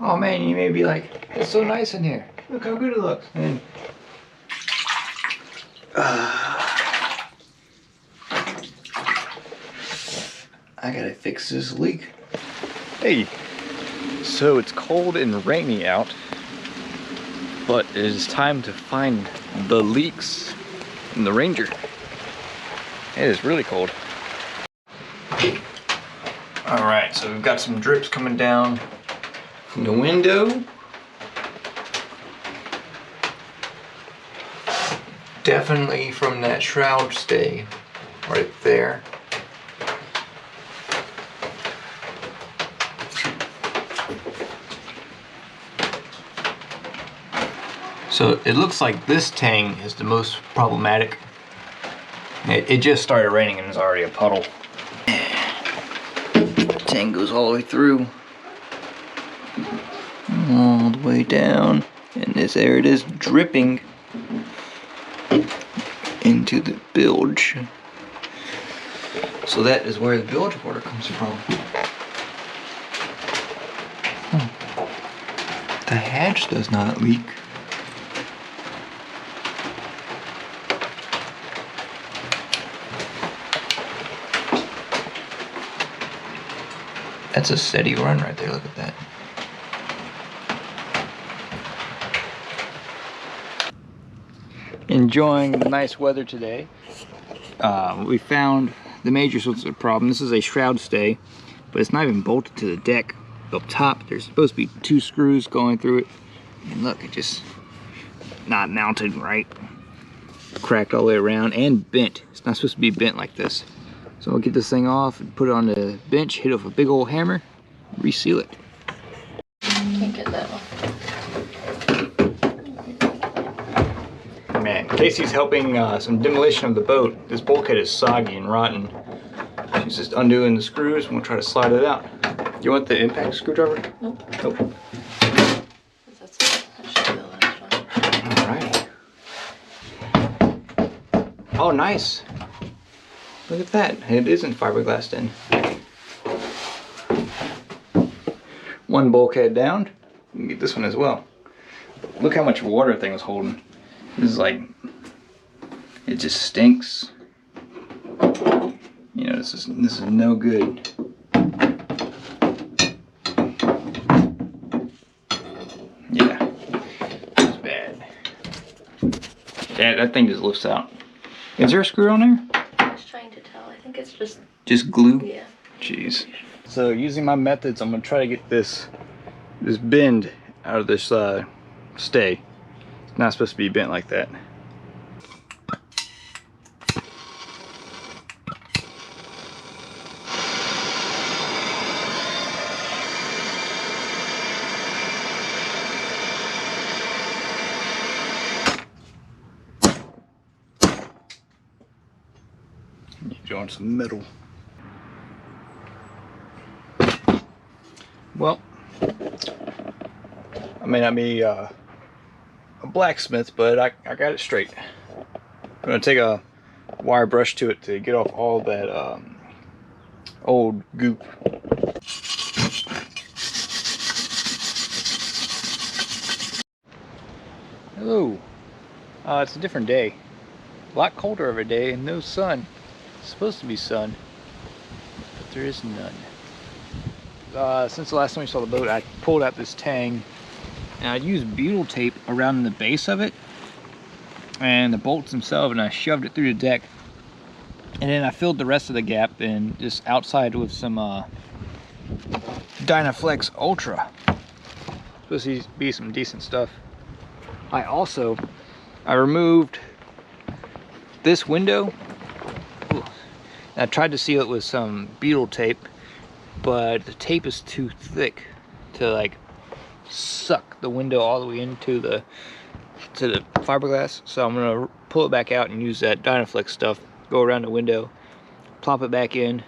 Oh man, you may be like, it's so nice in here. Look how good it looks. And I gotta fix this leak. Hey, so it's cold and rainy out, but it is time to find the leaks in the Ranger. It is really cold. Alright, so we've got some drips coming down from the window. Definitely from that shroud stay right there. So it looks like this tang is the most problematic. It just started raining and there's already a puddle. The tang goes all the way through. All the way down. And there it is, dripping into the bilge. So that is where the bilge water comes from. The hatch does not leak. That's a steady run right there, look at that. Enjoying the nice weather today. We found the major source of the problem. This is a shroud stay, but it's not even bolted to the deck. Up top, there's supposed to be 2 screws going through it. And look, it just not mounted right. Cracked all the way around and bent. It's not supposed to be bent like this. So I'll get this thing off and put it on the bench, hit it with a big old hammer, reseal it. Can't get that one. Man, Casey's helping some demolition of the boat. This bulkhead is soggy and rotten. She's just undoing the screws and we'll try to slide it out. You want the impact screwdriver? Nope. Nope. That should be the last one. Alright. Oh, nice. Look at that. It isn't fiberglass then. One bulkhead down. You can get this one as well. Look how much water that thing was holding. This is like, it just stinks. You know, this is no good. Yeah, it's bad. Yeah, that thing just lifts out. Is there a screw on there? I was trying to tell. I think it's just glue? Yeah. Jeez. So using my methods, I'm gonna try to get this bend out of this stay. It's not supposed to be bent like that. Join some metal. Well, I may not be a blacksmith, but I got it straight. I'm gonna take a wire brush to it to get off all that old goop. Hello. It's a different day. A lot colder of a day and no sun. It's supposed to be sun, but there is none. Since the last time we saw the boat, I pulled out this tang and I used butyl tape around the base of it and the bolts themselves, and I shoved it through the deck, and then I filled the rest of the gap in just outside with some Dynaflex Ultra. Supposed to be some decent stuff. I removed this window. I tried to seal it with some butyl tape, but the tape is too thick to like suck the window all the way into the fiberglass. So I'm gonna pull it back out and use that Dynaflex stuff, go around the window, plop it back in.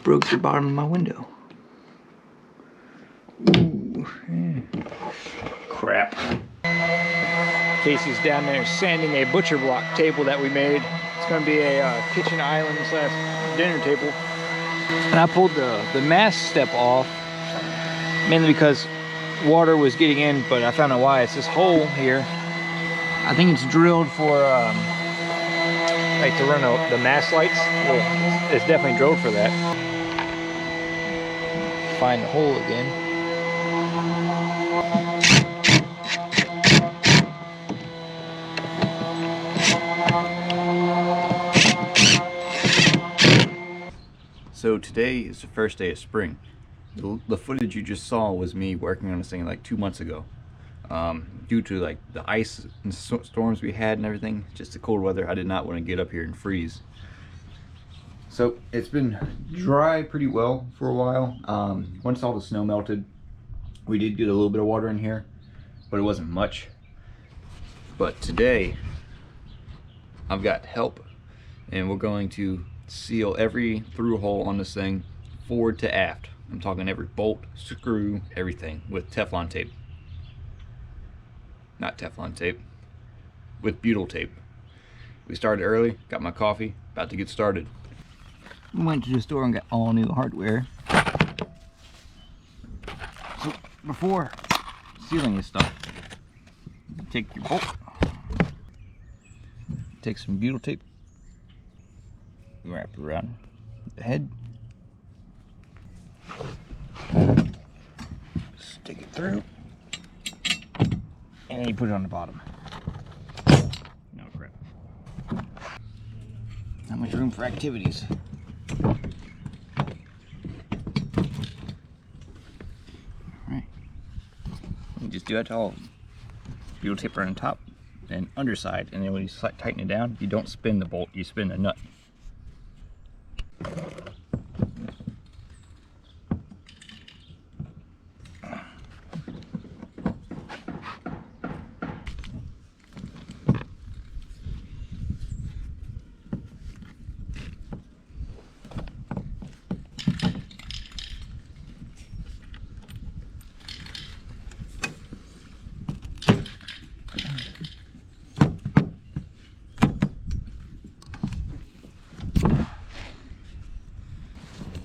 Broke the bottom of my window. Ooh, yeah. Crap. Casey's down there sanding a butcher block table that we made. It's going to be a kitchen island / dinner table. And I pulled the mast step off, mainly because water was getting in, but I found out why. It's this hole here. I think it's drilled for like to run the mast lights. Well, it's definitely drilled for that. Find the hole again. So today is the first day of spring. The footage you just saw was me working on this thing like 2 months ago. Due to like the ice and storms we had and everything, just the cold weather, I did not want to get up here and freeze. So it's been dry pretty well for a while. Once all the snow melted, we did get a little bit of water in here, but it wasn't much. But today I've got help, and we're going to seal every through hole on this thing forward to aft. I'm talking every bolt, screw, everything with Teflon tape. Not Teflon tape, with butyl tape. We started early, got my coffee, about to get started. Went to the store and got all new hardware. So before sealing this stuff, take your bolt, take some butyl tape, wrap it around the head, stick it through, and then you put it on the bottom. No crap. Not much room for activities. Alright. You just do that to all of them. Butyl tape around the top and underside, and then when you tighten it down, you don't spin the bolt, you spin the nut.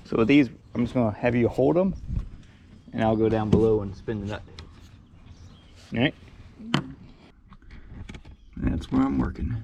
So with these, I'm just gonna have you hold them, and I'll go down below and spin the nut. All right? That's where I'm working.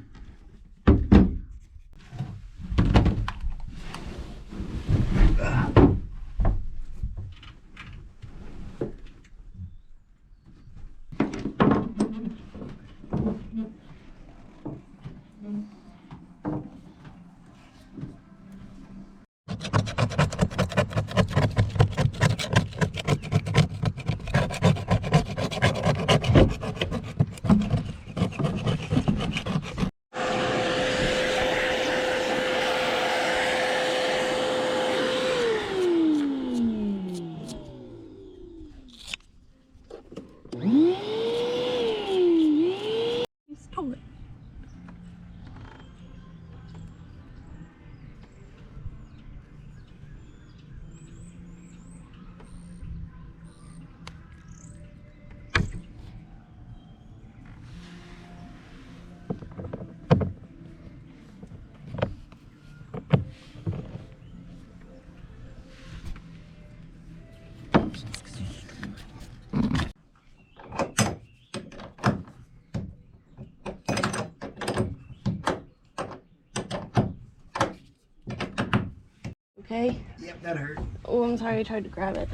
Okay. Yep, that hurt. Oh, I'm sorry I tried to grab it.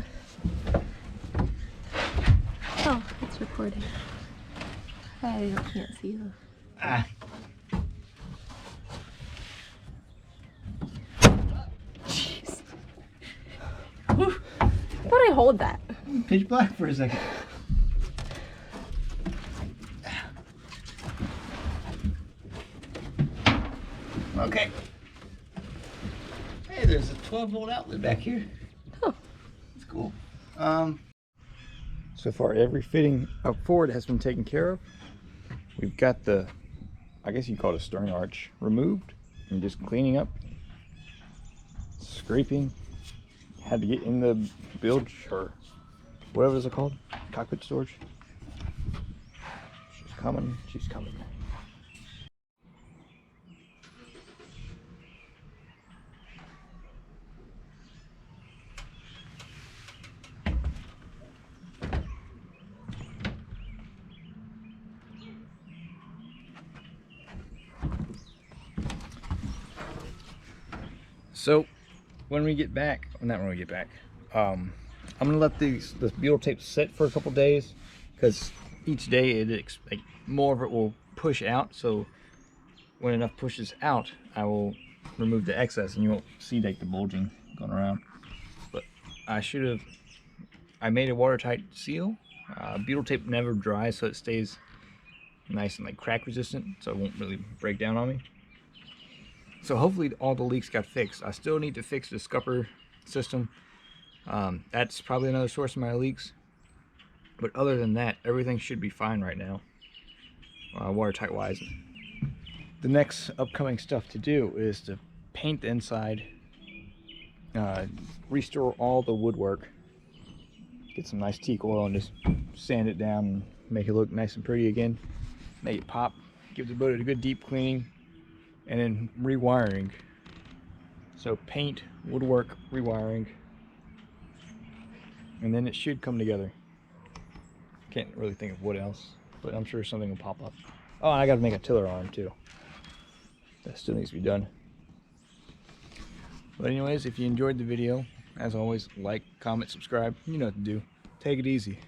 Oh, it's recording. I can't see you. Ah. Jeez. How do I hold that? Pitch black for a second. Okay. Hey, there's a 12-volt outlet back here. Oh. That's cool. So far, every fitting up forward has been taken care of. We've got the, I guess you call it a stern arch, removed and just cleaning up, scraping. Had to get in the bilge or whatever it's called, cockpit storage. coming. She's coming. So when we get back, well, not when we get back, I'm gonna let this butyl tape sit for a couple days, because each day like more of it will push out. So when enough pushes out, I will remove the excess, and you won't see like the bulging going around. But I made a watertight seal. Butyl tape never dries, so it stays nice and like crack resistant, so it won't really break down on me. So hopefully all the leaks got fixed. I still need to fix the scupper system. That's probably another source of my leaks. But other than that, everything should be fine right now, watertight wise. The next upcoming stuff to do is to paint the inside, restore all the woodwork, get some nice teak oil and just sand it down and make it look nice and pretty again, make it pop, give the boat a good deep cleaning, and then rewiring. So paint, woodwork, rewiring, and then it should come together. Can't really think of what else, but I'm sure something will pop up. Oh, and I gotta make a tiller arm too. That still needs to be done. But anyways, if you enjoyed the video, as always, like, comment, subscribe. You know what to do. Take it easy.